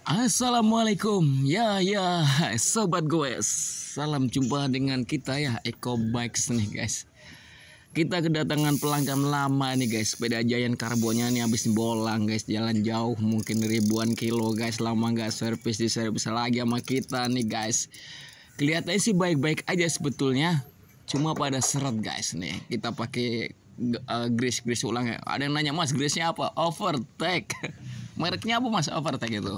Assalamualaikum ya sobat goes. Salam jumpa dengan kita ya Eco Bikes nih guys. Kita kedatangan pelanggan lama nih guys. Sepeda Giant karbonnya nih habis bolang guys. Jalan jauh mungkin ribuan kilo guys. Lama nggak servis, di servis lagi sama kita nih guys. Kelihatannya sih baik-baik aja sebetulnya. Cuma pada seret guys nih. Kita pakai grease ulang ya. Ada yang nanya, Mas, grease-nya apa? Overtake. Mereknya apa Mas Overtake itu?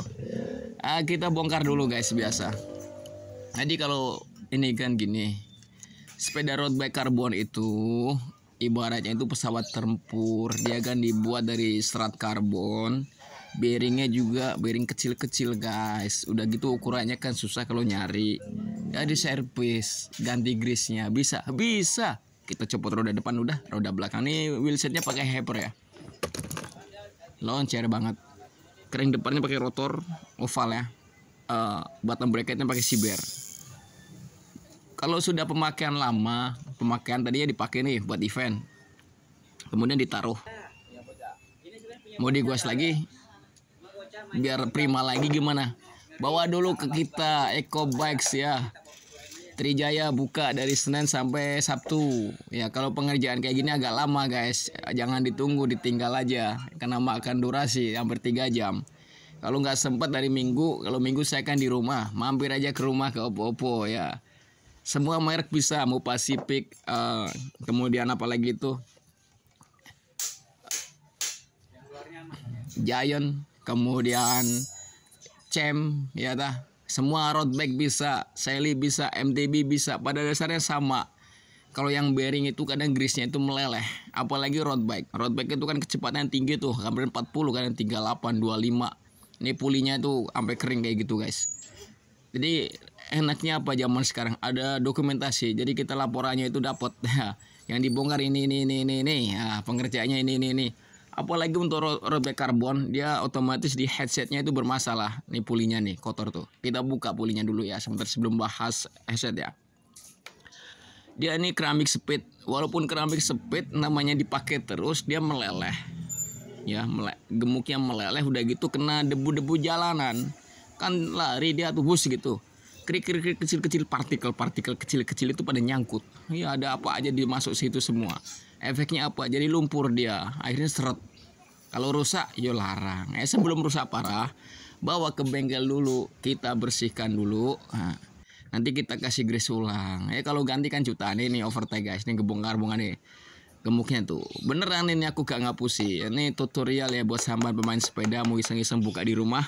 Kita bongkar dulu guys biasa. Jadi kalau ini kan gini, sepeda road bike karbon itu ibaratnya itu pesawat tempur. Dia kan dibuat dari serat karbon. Bearingnya juga bearing kecil-kecil guys. Udah gitu ukurannya kan susah kalau nyari. Jadi servis, ganti grease-nya bisa. Kita copot roda depan udah, roda belakang nih wheelsetnya pakai hyper ya. Loncer banget. Kering depannya pakai rotor oval ya. Bottom bracketnya pakai Siber. Kalau sudah pemakaian lama, pemakaian tadinya dipakai nih buat event, kemudian ditaruh, mau diguas lagi biar prima lagi gimana? Bawa dulu ke kita Eco Bikes ya. Trijaya buka dari Senin sampai Sabtu. Ya kalau pengerjaan kayak gini agak lama guys. Jangan ditunggu, ditinggal aja. Karena makan durasi hampir 3 jam. Kalau nggak sempat dari Minggu, kalau Minggu saya kan di rumah. Mampir aja ke rumah ke Oppo ya. Semua merek bisa, mau Pacific, kemudian apalagi itu Giant, kemudian Cem, ya dah. Semua road bike bisa, Sally bisa, MTB bisa. Pada dasarnya sama. Kalau yang bearing itu kadang grease-nya itu meleleh. Apalagi road bike. Road bike itu kan kecepatan tinggi tuh, hampir 40, kadang 38, 25. Ini pulinya tuh sampai kering kayak gitu guys. Jadi enaknya apa zaman sekarang? Ada dokumentasi. Jadi kita laporannya itu dapat. Yang dibongkar ini. Nah, pengerjaannya ini. Apalagi untuk road bike karbon, dia otomatis di headsetnya itu bermasalah. Nih pulinya nih kotor tuh. Kita buka pulinya dulu ya sebentar sebelum bahas headset ya. Dia ini keramik speed. Walaupun keramik speed namanya dipakai terus dia meleleh. Ya, gemuknya meleleh, udah gitu kena debu-debu jalanan. Kan lari dia tuh bus gitu. Krik-krik kecil-kecil, partikel kecil-kecil itu pada nyangkut. Ya ada apa aja dimasuk situ semua. Efeknya apa? Jadi lumpur dia. Akhirnya seret. Kalau rusak, yo larang. Sebelum rusak parah, bawa ke bengkel dulu. Kita bersihkan dulu. Nah, nanti kita kasih grease ulang. Kalau ganti kan jutaan ini Overtake guys. Ini gebongkar-bongkar nih. Gemuknya tuh. Beneran ini aku gak ngapusi. Ini tutorial ya buat sambat pemain sepeda. Mau iseng-iseng buka di rumah.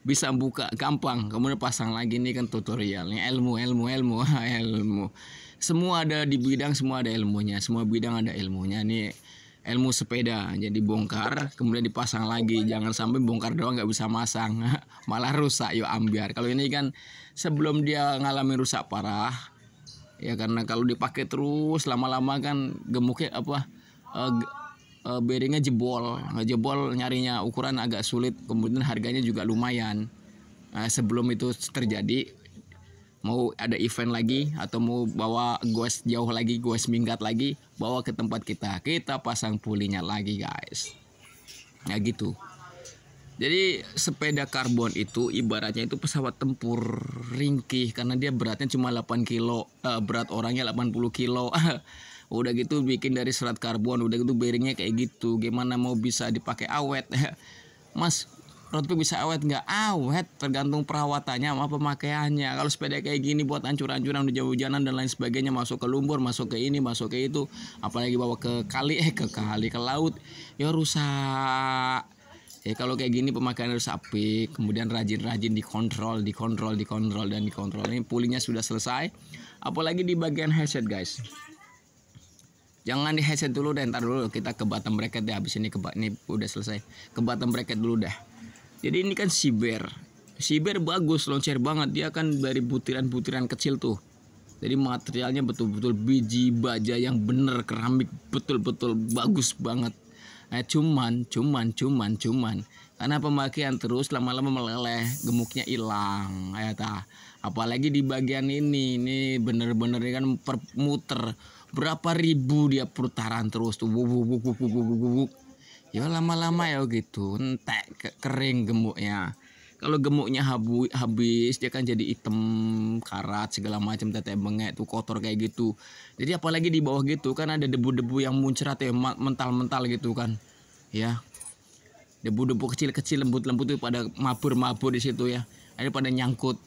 Bisa buka gampang. Kemudian pasang lagi, ini kan tutorial. Ini ilmu. Semua ada di bidang, semua ada ilmunya. Semua bidang ada ilmunya. Nih ilmu sepeda. Jadi bongkar, kemudian dipasang lagi. Jangan sampai bongkar doang nggak bisa masang. Malah rusak, yuk ambiar. Kalau ini kan sebelum dia ngalami rusak parah. Ya karena kalau dipakai terus lama-lama kan gemuknya bearingnya jebol nyarinya ukuran agak sulit, kemudian harganya juga lumayan. Sebelum itu terjadi, mau ada event lagi atau mau bawa goes jauh lagi, goes minggat lagi, bawa ke tempat kita pasang pulinya lagi guys. Ya gitu. Jadi sepeda karbon itu ibaratnya itu pesawat tempur ringkih karena dia beratnya cuma 8 kilo, berat orangnya 80 kilo. Udah gitu bikin dari serat karbon, udah gitu bearingnya kayak gitu. Gimana mau bisa dipakai awet? Mas, road bike bisa awet nggak? Awet, tergantung perawatannya sama pemakaiannya. Kalau sepeda kayak gini buat ancur-ancuran, udah jauh jalan dan lain sebagainya, masuk ke lumpur, masuk ke ini, masuk ke itu, apalagi bawa ke kali, ke laut, ya rusak. Ya kalau kayak gini pemakaian harus apik, kemudian rajin-rajin dikontrol. Ini pulinya sudah selesai. Apalagi di bagian headset guys. Jangan di headset dulu deh, ntar dulu kita ke bottom bracket deh. Habis ini ini udah selesai. Ke bottom bracket dulu dah. Jadi ini kan Siber bagus, loncer banget. Dia kan dari butiran-butiran kecil tuh. Jadi materialnya betul-betul biji baja yang bener, keramik betul-betul bagus banget. Cuman karena pemakaian terus lama-lama meleleh, gemuknya hilang. Apalagi di bagian ini bener-bener kan muter. Berapa ribu dia putaran terus tuh, ya lama-lama ya gitu, entek kering gemuknya. Kalau gemuknya habis dia kan jadi hitam karat segala macam, tetek bengek tuh kotor kayak gitu. Jadi apalagi di bawah gitu kan ada debu-debu yang muncrat ya, mental-mental gitu kan ya, debu-debu kecil-kecil lembut-lembut itu pada mabur-mabur di situ ya, ada pada nyangkut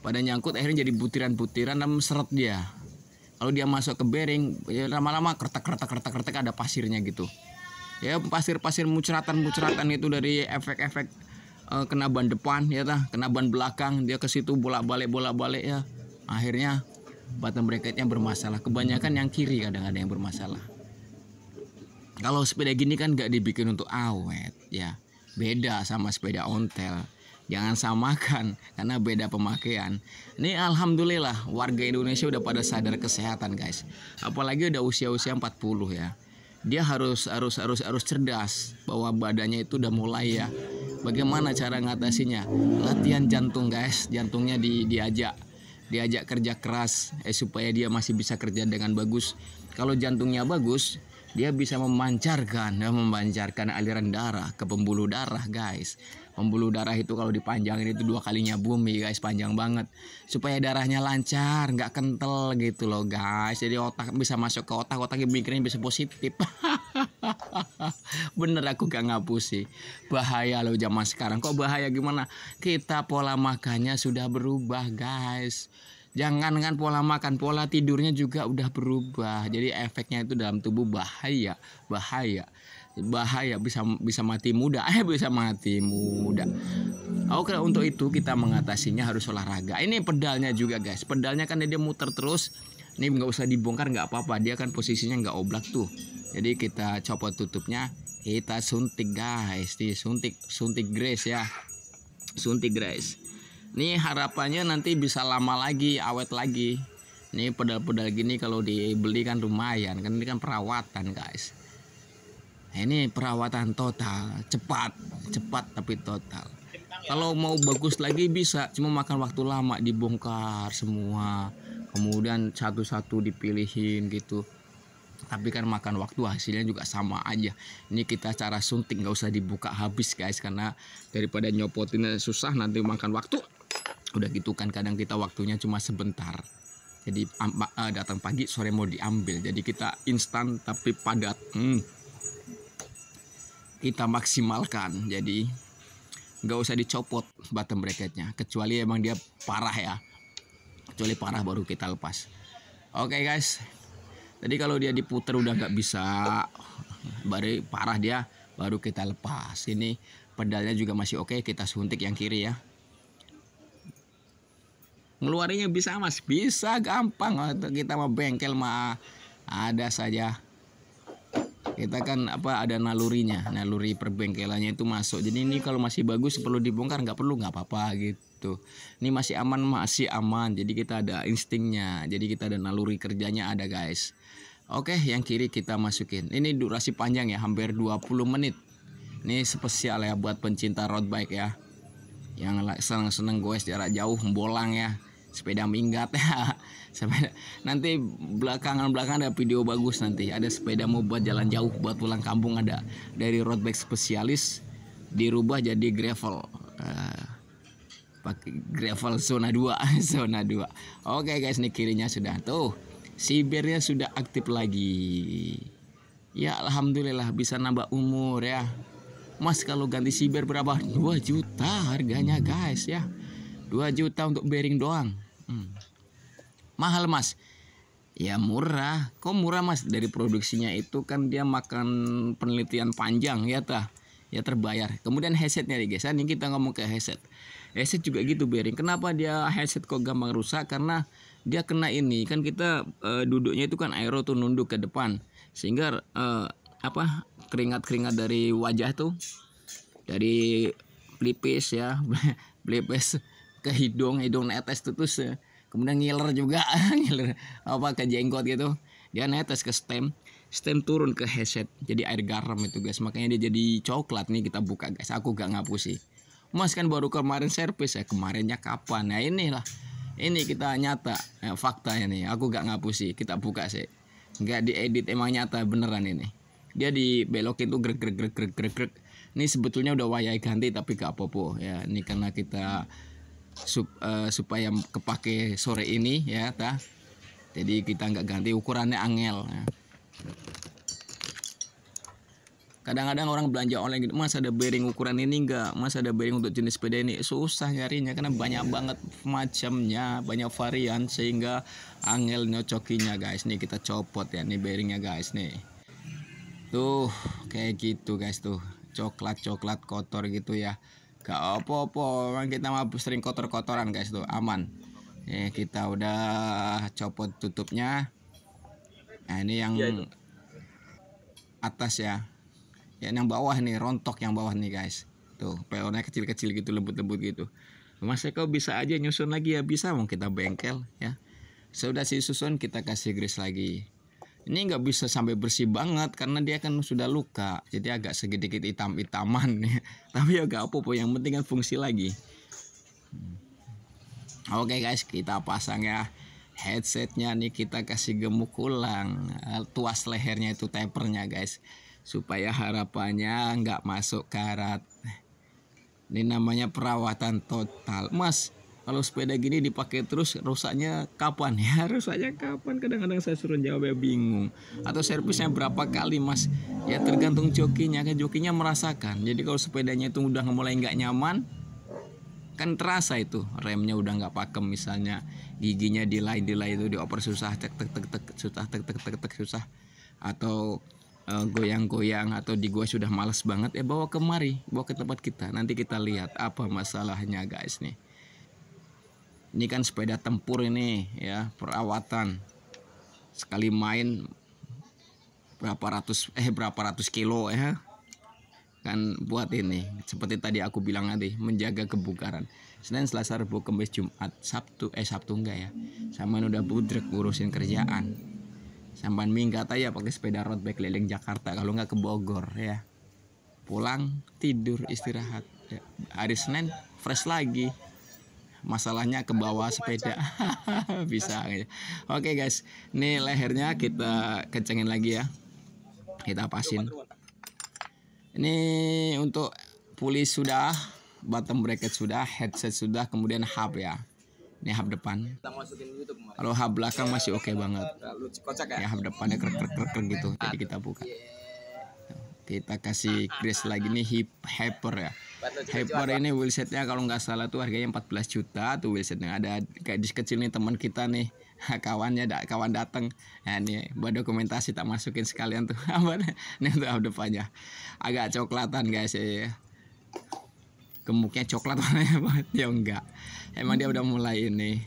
akhirnya jadi butiran-butiran dan seret dia. Kalau dia masuk ke bearing ya lama-lama kertek ada pasirnya gitu ya, pasir muceratan itu dari efek kena ban depan ya tah, kena ban belakang, dia ke situ bolak-balik ya, akhirnya bottom bracketnya bermasalah. Kebanyakan yang kiri kadang-kadang yang bermasalah. Kalau sepeda gini kan nggak dibikin untuk awet ya, beda sama sepeda ontel. Jangan samakan karena beda pemakaian. Ini alhamdulillah warga Indonesia udah pada sadar kesehatan guys. Apalagi udah usia-usia 40 ya. Dia harus cerdas bahwa badannya itu udah mulai ya. Bagaimana cara ngatasinya? Latihan jantung guys, jantungnya diajak kerja keras supaya dia masih bisa kerja dengan bagus. Kalau jantungnya bagus, dia bisa memancarkan aliran darah ke pembuluh darah guys. Pembuluh darah itu kalau dipanjangin itu 2 kalinya bumi guys, panjang banget. Supaya darahnya lancar, nggak kental gitu loh guys. Jadi otak bisa masuk ke otaknya mikirnya bisa positif. Bener aku gak ngapus sih. Bahaya loh zaman sekarang. Kok bahaya gimana? Kita pola makannya sudah berubah guys. Jangan kan pola makan, pola tidurnya juga udah berubah. Jadi efeknya itu dalam tubuh bahaya, bisa mati muda. Oke, untuk itu kita mengatasinya harus olahraga. Ini pedalnya juga guys, pedalnya kan dia muter terus. Ini nggak usah dibongkar, nggak apa-apa, dia kan posisinya nggak oblak tuh. Jadi kita copot tutupnya, kita suntik guys, suntik grease ya, suntik grease. Ini harapannya nanti bisa lama lagi, awet lagi. Ini pedal-pedal gini kalau dibeli kan lumayan, kan ini kan perawatan guys. Nah, ini perawatan total, cepat tapi total. Kalau mau bagus lagi bisa, cuma makan waktu lama dibongkar semua, kemudian satu-satu dipilihin gitu. Tapi kan makan waktu, hasilnya juga sama aja. Ini kita cara suntik, nggak usah dibuka habis guys, karena daripada nyopotinnya susah nanti makan waktu. Udah gitu kan kadang kita waktunya cuma sebentar. Jadi datang pagi sore mau diambil. Jadi kita instan tapi padat. Kita maksimalkan. Jadi nggak usah dicopot bottom bracketnya, kecuali emang dia parah ya. Kecuali parah baru kita lepas. Oke guys. Jadi kalau dia diputer udah nggak bisa, baru parah dia, baru kita lepas. Ini pedalnya juga masih oke, kita suntik yang kiri ya. Ngeluarinya bisa mas, bisa gampang. Kita mau bengkel mah ada saja. Kita kan ada nalurinya, naluri perbengkelannya itu masuk. Jadi ini kalau masih bagus perlu dibongkar, nggak apa-apa gitu. Ini masih aman. Jadi kita ada instingnya, jadi kita ada naluri kerjanya ada guys. Oke, yang kiri kita masukin. Ini durasi panjang ya, hampir 20 menit. Ini spesial ya buat pencinta road bike ya, yang seneng goes jarak jauh, bolang ya, sepeda minggat ya. Nanti belakangan ada video bagus, nanti ada sepeda mau buat jalan jauh, buat pulang kampung, ada dari road bike spesialis dirubah jadi gravel, pakai gravel zona 2. Oke guys, nih kirinya sudah tuh, sibirnya sudah aktif lagi ya, alhamdulillah bisa nambah umur ya. Mas kalau ganti sibir berapa? 2 juta harganya guys ya, 2 juta untuk bearing doang. Mahal mas? Ya murah. Kok murah mas? Dari produksinya itu kan dia makan penelitian panjang ya tah, ya terbayar. Kemudian headsetnya nih guys, ini kita ngomong ke headset juga gitu bearing. Kenapa dia headset kok gampang rusak? Karena dia kena ini kan, kita duduknya itu kan aero tuh, nunduk ke depan, sehingga keringat dari wajah tuh, dari pelipis ya, pelipis ke hidung netes tuh, terus kemudian ngiler juga, ngiler ke jenggot gitu, dia netes ke stem turun ke headset, jadi air garam itu guys, makanya dia jadi coklat. Nih kita buka guys, aku gak ngapus sih mas, kan baru kemarin servis ya, kemarinnya kapan? Nah inilah, ini kita nyata fakta ini, aku gak ngapus sih, kita buka sih, nggak diedit, emang nyata beneran ini. Dia dibelokin tuh grek Ini sebetulnya udah wayai ganti tapi gak apa-apa ya. Ini karena kita supaya kepake sore ini ya tah. Jadi kita nggak ganti, ukurannya angel ya. Kadang-kadang orang belanja online gitu, mas ada bearing ukuran ini enggak, mas ada bearing untuk jenis sepeda ini, susah nyarinya karena banyak banget macamnya, banyak varian sehingga angel nyocokinya guys. Nih kita copot ya, nih bearingnya guys nih. Tuh kayak gitu guys tuh, coklat kotor gitu ya. Gak apa-apa, orang kita mah sering kotor-kotoran guys tuh, aman. Kita udah copot tutupnya. Nah ini yang atas ya. Ya yang bawah nih, rontok yang bawah nih guys. Tuh peonnya kecil-kecil gitu, lembut-lembut gitu. Mas Eko bisa aja nyusun lagi ya, bisa, mau kita bengkel ya. Sudah sih susun, kita kasih grease lagi. Ini nggak bisa sampai bersih banget karena dia kan sudah luka, jadi agak sedikit hitam-hitaman ya. Tapi ya gak apa-apa, yang penting kan fungsi lagi. Oke guys, kita pasang ya. Headsetnya nih kita kasih gemuk ulang, tuas lehernya itu tapernya guys, supaya harapannya nggak masuk karat. Ini namanya perawatan total, mas. Kalau sepeda gini dipakai terus rusaknya kapan ya? Rusaknya kapan? Kadang-kadang saya suruh jawabnya bingung. Atau servisnya berapa kali mas? Ya tergantung jokinya, kan jokinya merasakan. Jadi kalau sepedanya itu udah mulai nggak nyaman, kan terasa itu remnya udah nggak pakem, misalnya giginya delay itu dioper susah, tek susah, atau goyang-goyang, atau di gua sudah males banget ya, bawa kemari, bawa ke tempat kita, nanti kita lihat apa masalahnya guys nih. Ini kan sepeda tempur ini ya, perawatan sekali main berapa ratus kilo ya kan, buat ini seperti tadi aku bilang tadi, menjaga kebugaran. Senin, Selasa, Rabu, Kamis, Jumat, Sabtu enggak ya, sama udah budrek ngurusin kerjaan. Sampai minggat aja pakai sepeda road bike keliling Jakarta, kalau nggak ke Bogor ya. Pulang tidur istirahat ya. Hari Senin fresh lagi. Masalahnya ke bawah sepeda. Bisa ya. Oke guys, ini lehernya kita kencengin lagi ya. Kita pasin. Ini untuk pulley sudah, bottom bracket sudah, headset sudah, kemudian hub ya. Ini hub depan. Kalau hub belakang masih oke banget. Ya hub depannya krek gitu. Jadi kita buka. Kita kasih grease lagi nih, hyper ya. Hyper ini wheelsetnya kalau nggak salah tuh harganya 14 juta tuh wheelsetnya. Ada kayak kecil nih teman kita nih, kawan datang. Nah ini buat dokumentasi tak masukin sekalian tuh. Ini untuk depannya agak coklatan guys ya. Gemuknya coklat warnanya banget ya, enggak. Emang dia udah mulai ini.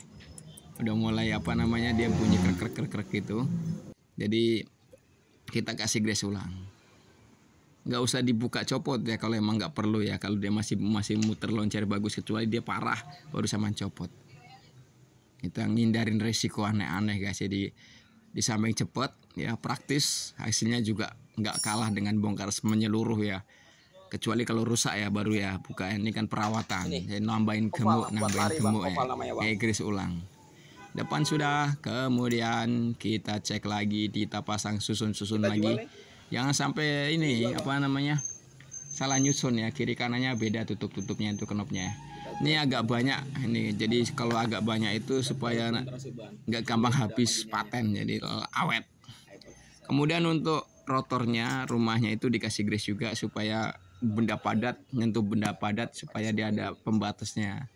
Udah mulai apa namanya, dia bunyi krek gitu. Jadi kita kasih grease ulang. Nggak usah dibuka copot ya kalau emang nggak perlu ya, kalau dia masih muter loncer bagus, kecuali dia parah baru sama copot. Kita ngindarin resiko aneh-aneh guys. Jadi di samping cepet ya, praktis, hasilnya juga nggak kalah dengan bongkar menyeluruh ya, kecuali kalau rusak ya baru ya buka. Ini kan perawatan, jadi nambahin gemuk ya, grease ulang. Depan sudah, kemudian kita cek lagi, kita pasang susun lagi. Jangan sampai ini apa namanya, salah nyusun ya, kiri kanannya beda tutupnya itu knopnya. Ini agak banyak ini, jadi kalau agak banyak itu supaya nggak gampang habis paten, jadi awet. Kemudian untuk rotornya, rumahnya itu dikasih grease juga supaya nyentuh benda padat supaya dia ada pembatasnya.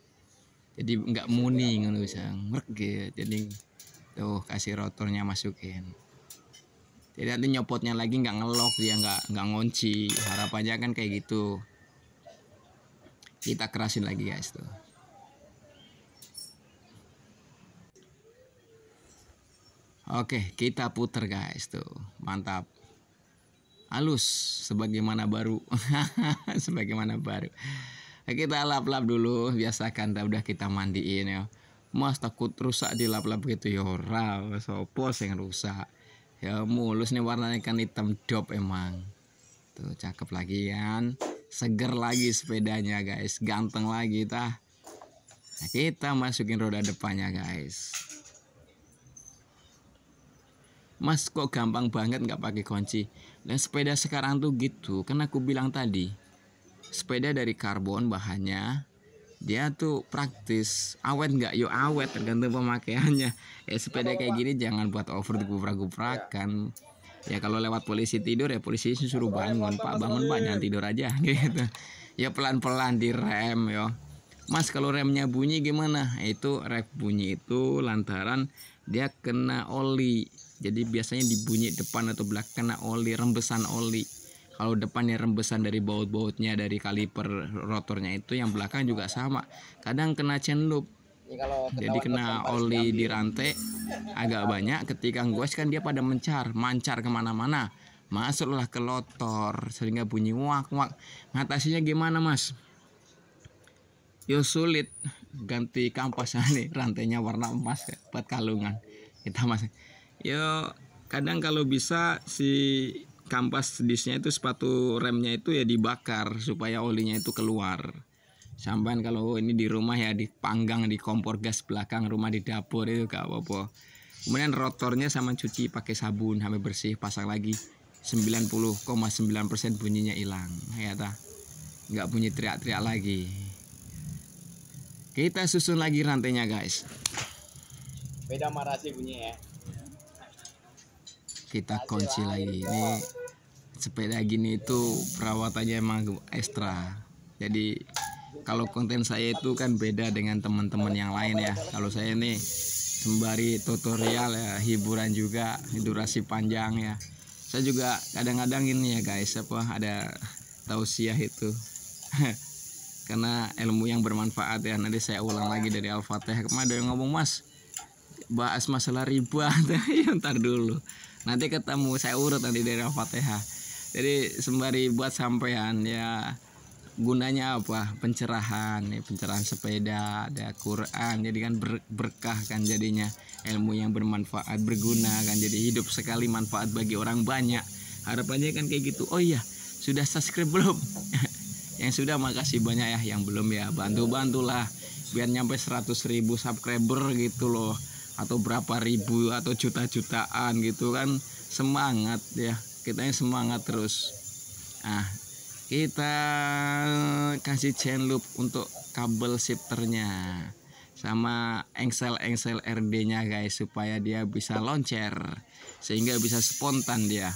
Jadi nggak muni ngono bisa ngerek. Jadi tuh kasih rotornya masukin. Jadi nanti nyopotnya lagi nggak ngelok, dia nggak ngunci. Harapannya kan kayak gitu. Kita kerasin lagi guys tuh. Oke, kita puter guys tuh. Mantap. Halus sebagaimana baru. Sebagaimana baru. Kita lap-lap dulu, biasakan udah kita mandiin ya. Mas takut rusak dilap-lap gitu ya, ora sopo sing rusak. Ya mulus nih, warnanya kan hitam dop emang. Tuh cakep lagi kan. Seger lagi sepedanya guys, ganteng lagi tah. Nah, kita masukin roda depannya guys. Mas kok gampang banget nggak pakai kunci. Dan sepeda sekarang tuh gitu, kan aku bilang tadi, sepeda dari karbon bahannya, dia tuh praktis. Awet nggak? Yo awet, tergantung pemakaiannya. Sepeda kayak gini jangan buat over guprak-guprakan. Ya kalau lewat polisi tidur ya polisi suruh bangun, Pak bangun Pak, jangan tidur aja gitu. Ya pelan-pelan direm yo. Mas kalau remnya bunyi gimana? Itu rem bunyi itu lantaran dia kena oli. Jadi biasanya di bunyi depan atau belakang kena oli, rembesan oli. Kalau depannya rembesan dari baut-bautnya dari kaliper rotornya itu, yang belakang juga sama. Kadang kena chain loop. Jadi kena oli di rantai agak banyak, ketika goes kan dia pada mancar kemana-mana, masuklah ke lotor sehingga bunyi wak-wak. Ngatasinya gimana Mas? Yo sulit, ganti kampas nih, rantainya warna emas buat kalungan kita Mas. Yo kadang kalau bisa si kampas disnya itu sepatu remnya itu ya dibakar supaya olinya itu keluar. Sampai kalau ini di rumah ya dipanggang di kompor gas belakang rumah, di dapur itu gak apa-apa. Kemudian rotornya sama cuci pakai sabun sampai bersih, pasang lagi 90,9% bunyinya hilang ya ta. Nggak bunyi teriak-teriak lagi. Kita susun lagi rantainya guys. Beda marah sih bunyi ya. Kita kunci lagi. Ini sepeda gini itu perawatannya emang ekstra. Jadi kalau konten saya itu kan beda dengan teman-teman yang lain ya. Kalau saya nih sembari tutorial ya, hiburan juga, durasi panjang ya. Saya juga kadang-kadang ini ya guys, ada tausiah itu. Karena ilmu yang bermanfaat ya. Nanti saya ulang lagi dari Al-Fatihah. Kemarin ada yang ngomong Mas, bahas masalah riba. Ntar dulu, nanti ketemu, saya urut nanti dari Al-Fatihah. Jadi sembari buat sampean ya, gunanya apa? Pencerahan, ya, pencerahan sepeda, ada Quran, jadi kan berkah kan jadinya, ilmu yang bermanfaat, berguna kan, jadi hidup sekali manfaat bagi orang banyak. Harapannya kan kayak gitu. Oh iya, sudah subscribe belum? Yang sudah makasih banyak ya, yang belum ya bantu-bantulah biar nyampe 100.000 subscriber gitu loh, atau berapa ribu atau juta-jutaan gitu kan. Semangat ya, kitanya semangat terus. Nah, kita kasih chain loop untuk kabel shifternya sama engsel RD-nya guys, supaya dia bisa loncer, sehingga bisa spontan dia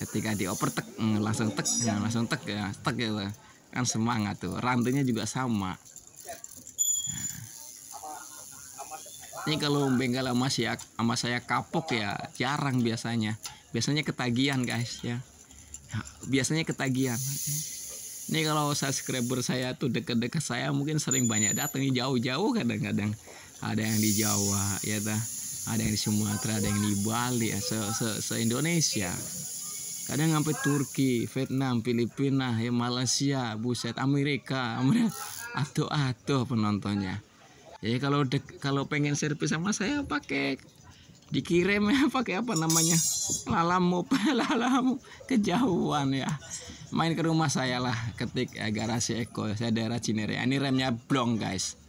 ketika dioper tek, langsung tek ya, langsung tek ya, tek gitu kan, semangat tuh. Rantainya juga sama. Ini kalau bengkel sama saya kapok ya jarang, biasanya ketagihan guys ya. Biasanya ketagihan. Ini kalau subscriber saya tuh dekat-dekat saya mungkin sering banyak datang, jauh-jauh, kadang-kadang ada yang di Jawa ya ta, ada yang di Sumatera, ada yang di Bali ya, se Indonesia. Kadang sampai Turki, Vietnam, Filipina, ya Malaysia, buset, Amerika, atuh penontonnya. Jadi kalau pengen servis sama saya pakai dikirim ya, pakai apa namanya, lalamu kejauhan ya, main ke rumah saya lah, ketik ya, garasi Eko, saya daerah Cinere. Ini remnya blong guys,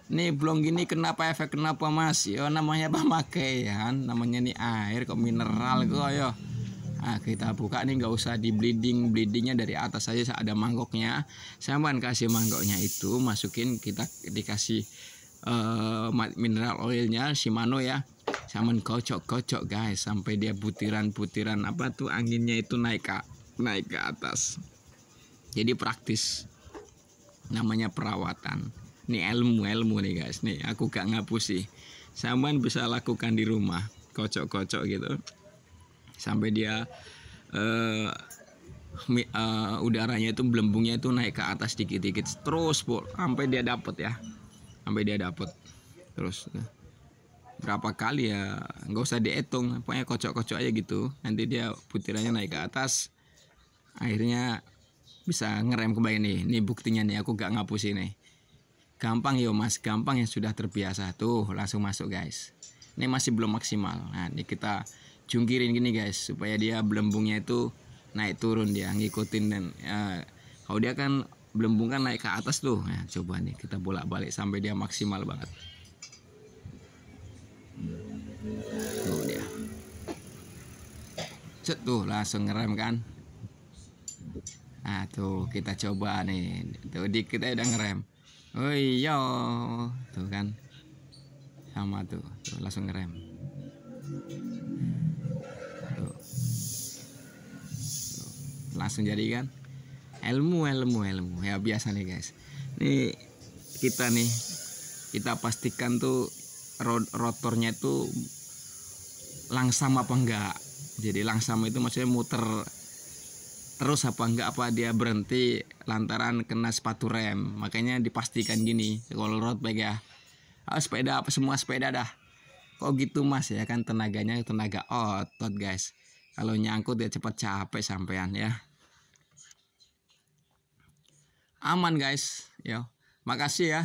ini blong gini kenapa, efek kenapa Mas? Yo namanya pemakaian, namanya nih air kok mineral kok yo. Nah, kita buka nih, nggak usah di bleedingnya dari atas saja, ada mangkoknya. Saya kasih mangkoknya itu, masukin, kita dikasih mineral oilnya Shimano ya, sama kocok guys sampai dia butiran apa tuh, anginnya itu naik ke atas. Jadi praktis, namanya perawatan. Ini ilmu nih guys, nih aku gak ngapus sih, sampean bisa lakukan di rumah, kocok gitu sampai dia udaranya itu, belembungnya itu naik ke atas dikit-dikit terus sampai dia dapet ya, terus berapa kali ya, nggak usah dihitung, pokoknya kocok aja gitu, nanti dia butirannya naik ke atas, akhirnya bisa ngerem kembali. Nih buktinya nih, aku gak ngapus ini. Gampang yo Mas, gampang yang sudah terbiasa tuh langsung masuk guys. Ini masih belum maksimal. Nah ini kita jungkirin gini guys, supaya dia belembungnya itu naik turun, dia ngikutin. Dan kalau dia kan belembung kan naik ke atas tuh. Nah, coba nih kita bolak-balik sampai dia maksimal banget. Tuh dia, set tuh langsung ngerem kan. Nah tuh kita coba nih, tuh dikit aja udah ngerem. Oh iya, tuh kan, sama tuh langsung ngerem. Tuh, langsung jadi kan. Ilmu ya biasa nih guys. Nih kita pastikan tuh rotornya itu langsam apa enggak. Jadi langsam itu maksudnya muter terus apa enggak, apa dia berhenti lantaran kena sepatu rem. Makanya dipastikan gini kalau road bike ya. Sepeda apa semua sepeda dah. Kok gitu mas ya kan, tenaganya tenaga otot guys. Kalau nyangkut ya cepat capek sampean ya. Aman guys. Yo, makasih ya.